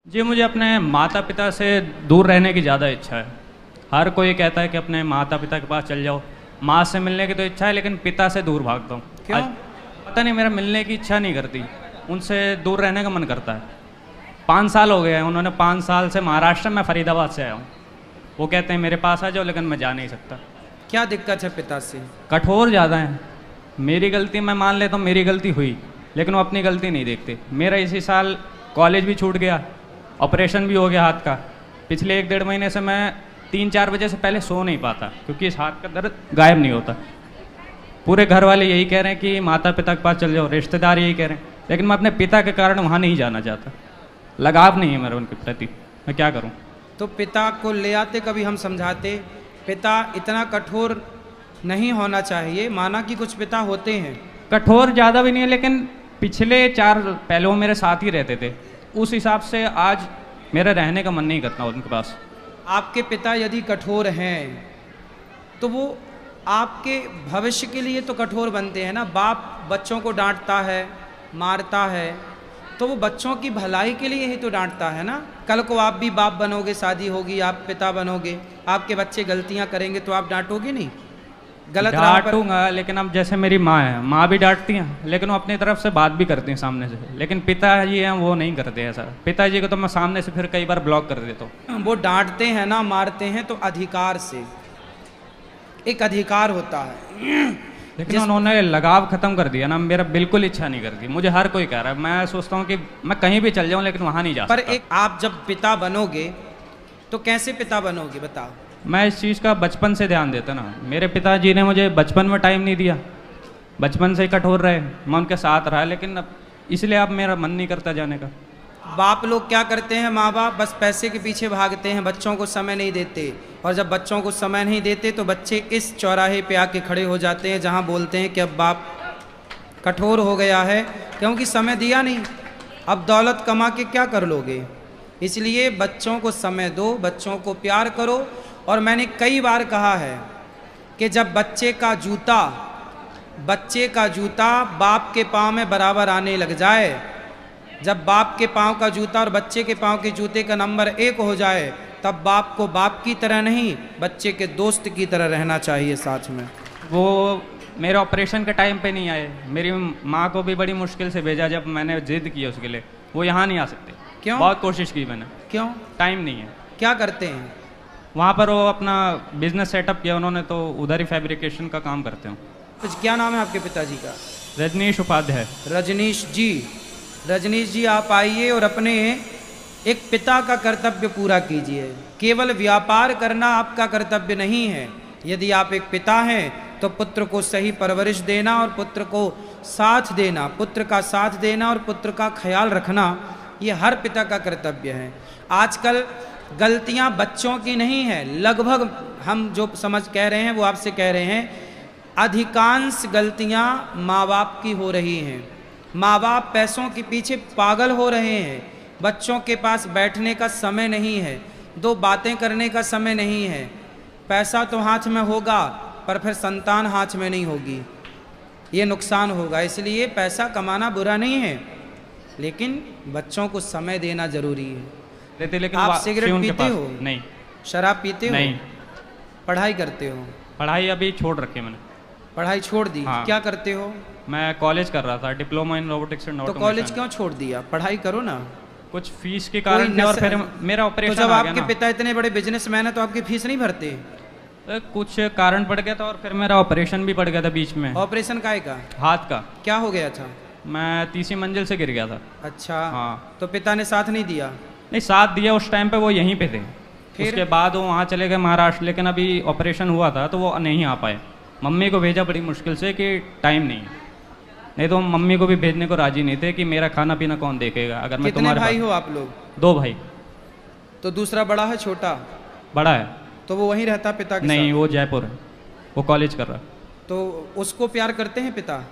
जी, मुझे अपने माता पिता से दूर रहने की ज़्यादा इच्छा है। हर कोई कहता है कि अपने माता पिता के पास चल जाओ। माँ से मिलने की तो इच्छा है, लेकिन पिता से दूर भागता हूँ। क्यों? पता नहीं, मेरा मिलने की इच्छा नहीं करती। उनसे दूर रहने का मन करता है। 5 साल हो गए हैं, उन्होंने 5 साल से महाराष्ट्र में फरीदाबाद से आया हूँ। वो कहते हैं मेरे पास आ जाओ, लेकिन मैं जा नहीं सकता। क्या दिक्कत है पिता से? कठोर ज़्यादा है। मेरी गलती मैं मान लेता हूँ, मेरी गलती हुई, लेकिन वो अपनी गलती नहीं देखते। मेरा इसी साल कॉलेज भी छूट गया, ऑपरेशन भी हो गया हाथ का। पिछले 1-1.5 महीने से मैं 3-4 बजे से पहले सो नहीं पाता, क्योंकि इस हाथ का दर्द गायब नहीं होता। पूरे घर वाले यही कह रहे हैं कि माता पिता के पास चल जाओ, रिश्तेदार यही कह रहे हैं, लेकिन मैं अपने पिता के कारण वहाँ नहीं जाना चाहता। लगाव नहीं है मेरा उनके प्रति, मैं क्या करूँ? तो पिता को ले आते, कभी हम समझाते। पिता इतना कठोर नहीं होना चाहिए। माना कि कुछ पिता होते हैं कठोर ज़्यादा भी नहीं है, लेकिन पिछले 4 पहले वो मेरे साथ ही रहते थे। उस हिसाब से आज मेरा रहने का मन नहीं करता उनके पास। आपके पिता यदि कठोर हैं तो वो आपके भविष्य के लिए तो कठोर बनते हैं ना। बाप बच्चों को डांटता है, मारता है, तो वो बच्चों की भलाई के लिए ही तो डांटता है ना। कल को आप भी बाप बनोगे, शादी होगी, आप पिता बनोगे, आपके बच्चे गलतियां करेंगे तो आप डांटोगे नहीं? गलत राह पर डांटूंगा, लेकिन अब जैसे मेरी माँ है, माँ भी डांटती हैं, लेकिन वो अपनी तरफ से बात भी करती हैं सामने से। लेकिन पिताजी हैं वो नहीं करते ऐसा। पिताजी को तो मैं सामने से फिर कई बार ब्लॉक कर देता हूँ। वो डांटते हैं ना, मारते हैं तो अधिकार से। एक अधिकार होता है, लेकिन उन्होंने लगाव खत्म कर दिया ना। मेरा बिल्कुल इच्छा नहीं करती। मुझे हर कोई कह रहा है, मैं सोचता हूँ कि मैं कहीं भी चल जाऊँ, लेकिन वहाँ नहीं जा पर सकता। एक आप जब पिता बनोगे तो कैसे पिता बनोगे बताओ? मैं इस चीज़ का बचपन से ध्यान देता ना। मेरे पिताजी ने मुझे बचपन में टाइम नहीं दिया, बचपन से ही कठोर रहे, मैं उनके साथ रहा, लेकिन अब इसलिए अब मेरा मन नहीं करता जाने का। बाप लोग क्या करते हैं, माँ बाप बस पैसे के पीछे भागते हैं, बच्चों को समय नहीं देते। और जब बच्चों को समय नहीं देते तो बच्चे इस चौराहे पे आके खड़े हो जाते हैं जहाँ बोलते हैं कि अब बाप कठोर हो गया है, क्योंकि समय दिया नहीं। अब दौलत कमा के क्या कर लोगे? इसलिए बच्चों को समय दो, बच्चों को प्यार करो। और मैंने कई बार कहा है कि जब बच्चे का जूता बाप के पाँव में बराबर आने लग जाए, जब बाप के पाँव का जूता और बच्चे के पाँव के जूते का नंबर 1 हो जाए, तब बाप को बाप की तरह नहीं, बच्चे के दोस्त की तरह रहना चाहिए साथ में। वो मेरे ऑपरेशन के टाइम पे नहीं आए। मेरी माँ को भी बड़ी मुश्किल से भेजा जब मैंने जिद की उसके लिए। वो यहाँ नहीं आ सकते। क्यों? बहुत कोशिश की मैंने। क्यों? टाइम नहीं है। क्या करते हैं वहाँ पर वो अपना बिजनेस सेटअप किया उन्होंने, तो उधर ही फैब्रिकेशन का काम करते हो। तो क्या नाम है आपके पिताजी का? रजनीश उपाध्याय। रजनीश जी। रजनीश जी, आप आइए और अपने एक पिता का कर्तव्य पूरा कीजिए। केवल व्यापार करना आपका कर्तव्य नहीं है। यदि आप एक पिता हैं तो पुत्र को सही परवरिश देना और पुत्र को साथ देना, पुत्र का साथ देना और पुत्र का ख्याल रखना, ये हर पिता का कर्तव्य है। आजकल गलतियां बच्चों की नहीं है, लगभग हम जो समझ कह रहे हैं वो आपसे कह रहे हैं, अधिकांश गलतियां माँ बाप की हो रही हैं। माँ बाप पैसों के पीछे पागल हो रहे हैं। बच्चों के पास बैठने का समय नहीं है, 2 बातें करने का समय नहीं है। पैसा तो हाथ में होगा पर फिर संतान हाथ में नहीं होगी, ये नुकसान होगा। इसलिए पैसा कमाना बुरा नहीं है, लेकिन बच्चों को समय देना जरूरी है। लेकिन आप सिगरेट पीते हो? नहीं। शराब पीते हो? नहीं। पढ़ाई करते हो? पढ़ाई अभी छोड़ रखी मैंने। पढ़ाई छोड़ दी? हाँ। क्या करते हो? मैं कॉलेज कर रहा था, डिप्लोमा इन रोबोटिक्स एंड तो ऑटोमेशन। कॉलेज क्यों छोड़ दिया? पढ़ाई करो ना। कुछ फीस के कारण थे, और फिर मेरा तो ऑपरेशन जब आ गया आपके ना। पिता इतने बड़े बिजनेसमैन है तो आपकी फीस नहीं भरते? कुछ कारण पड़ गया था, और फिर मेरा ऑपरेशन भी पड़ गया था बीच में। ऑपरेशन काहे का? हाथ का। क्या हो गया था? मैं 30वीं मंजिल से गिर गया था। अच्छा। हाँ। तो पिता ने साथ नहीं दिया? नहीं, साथ दिया उस टाइम पे, वो यहीं पे थे। फिर? उसके बाद वो वहाँ चले गए महाराष्ट्र, लेकिन अभी ऑपरेशन हुआ था तो वो नहीं आ पाए। मम्मी को भेजा बड़ी मुश्किल से कि टाइम नहीं है, नहीं तो मम्मी को भी भेजने को राजी नहीं थे कि मेरा खाना पीना कौन देखेगा अगर मैं कितने तुम्हारे भाई पास। हो आप लोग? 2 भाई। तो दूसरा बड़ा है छोटा? बड़ा है। तो वो वहीं रहता पिता के नहीं, साथ? वो जयपुर है, वो कॉलेज कर रहा है। तो उसको प्यार करते हैं पिता?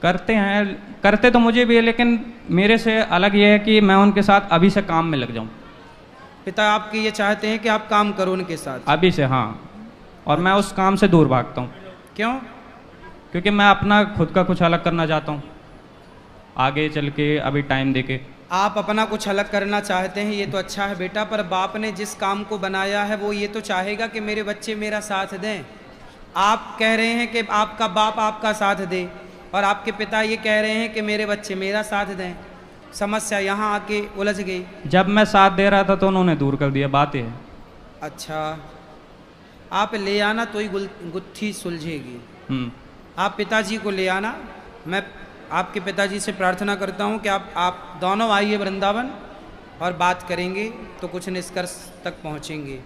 करते हैं, करते तो मुझे भी है, लेकिन मेरे से अलग ये है कि मैं उनके साथ अभी से काम में लग जाऊं। पिता आपके ये चाहते हैं कि आप काम करो उनके साथ? अभी से, हाँ। और मैं उस काम से दूर भागता हूँ। क्यों? क्योंकि मैं अपना खुद का कुछ अलग करना चाहता हूँ आगे चल के, अभी टाइम देके। आप अपना कुछ अलग करना चाहते हैं, ये तो अच्छा है बेटा, पर बाप ने जिस काम को बनाया है वो ये तो चाहेगा कि मेरे बच्चे मेरा साथ दें। आप कह रहे हैं कि आपका बाप आपका साथ दे और आपके पिता ये कह रहे हैं कि मेरे बच्चे मेरा साथ दें। समस्या यहाँ आके उलझ गई। जब मैं साथ दे रहा था तो उन्होंने दूर कर दिया, बात ये है। अच्छा, आप ले आना तो ही गुत्थी सुलझेगी। आप पिताजी को ले आना। मैं आपके पिताजी से प्रार्थना करता हूँ कि आप दोनों आइए वृंदावन और बात करेंगे तो कुछ निष्कर्ष तक पहुँचेंगे।